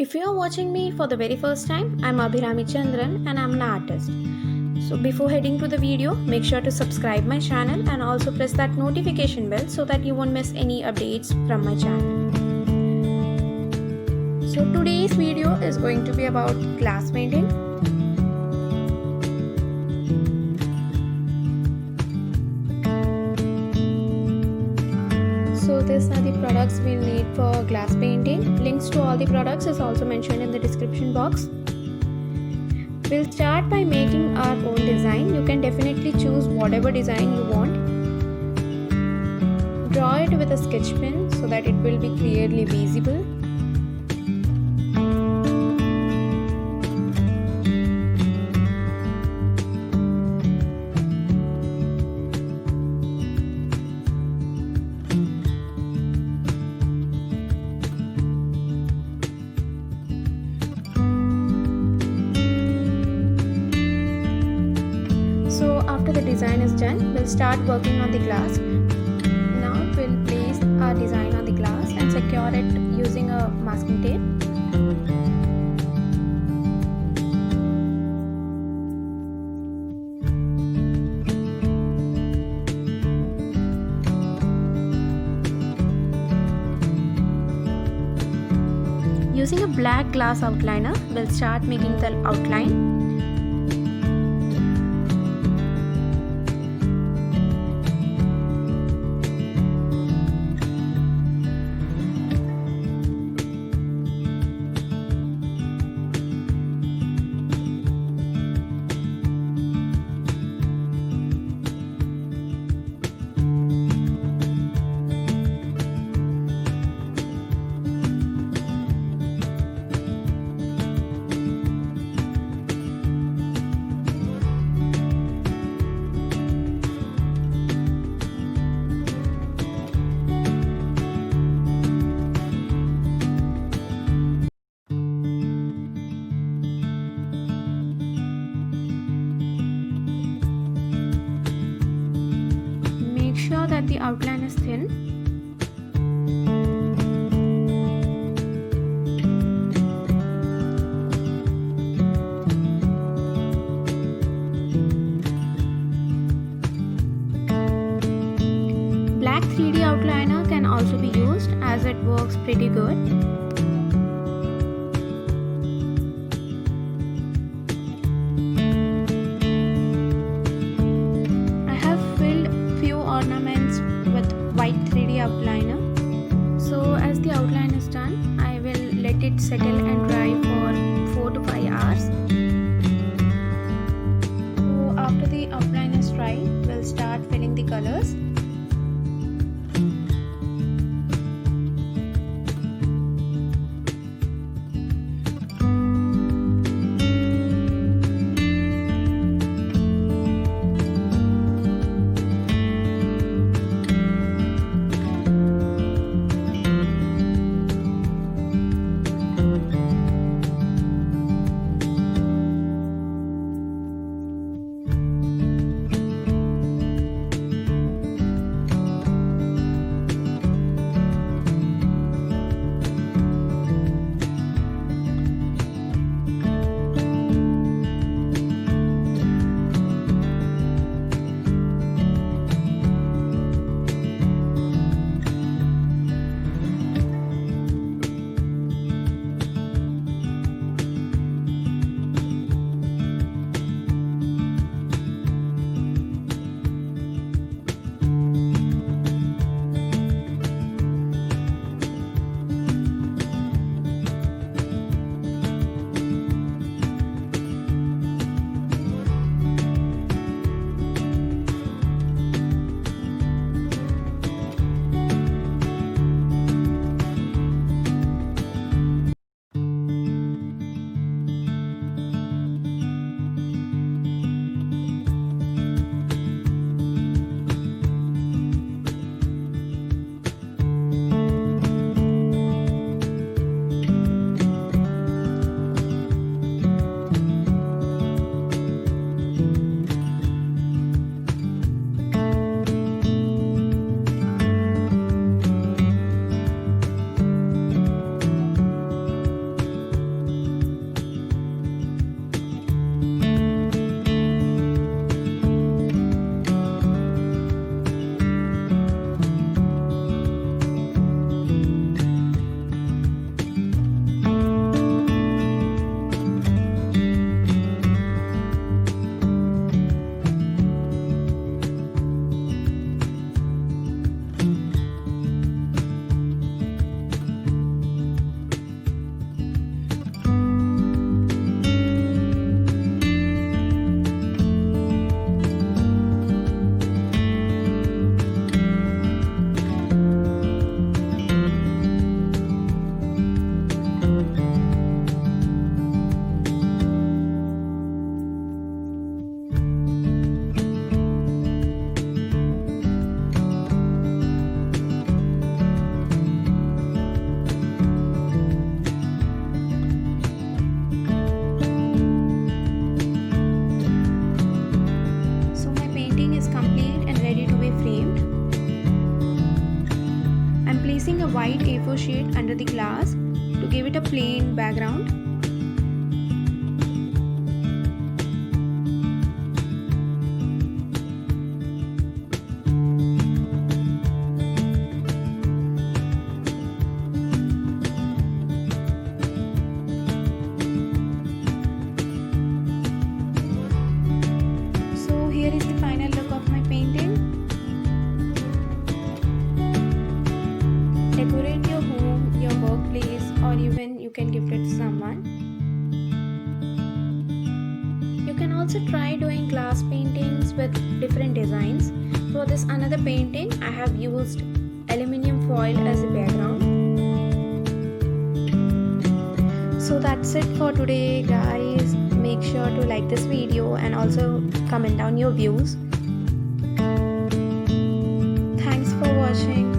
If you are watching me for the very first time, I'm Abhirami Chandran and I'm an artist. So before heading to the video, make sure to subscribe my channel and also press that notification bell so that you won't miss any updates from my channel. So today's video is going to be about glass painting. So these are the products we'll need for glass painting. Links to all the products is also mentioned in the description box. We'll start by making our own design. You can definitely choose whatever design you want. Draw it with a sketch pen so that it will be clearly visible. So after the design is done, we'll start working on the glass. Now we'll place our design on the glass and secure it using a masking tape. Using a black glass outliner, we'll start making the outline. Make sure that the outline is thin. Black 3D outliner can also be used as it works pretty good. Ornaments with white 3D outliner. So as the outline is done, I will let it settle and dry for 4 to 5 hours. So after the outline is dry, we'll start filling the colors. using a white A4 sheet under the glass to give it a plain background. So here is the final look of my painting. Decorate your home, your workplace, or even you can gift it to someone. You can also try doing glass paintings with different designs. For this another painting, I have used aluminium foil as a background. So that's it for today, guys. Make sure to like this video and also comment down your views. Thanks for watching.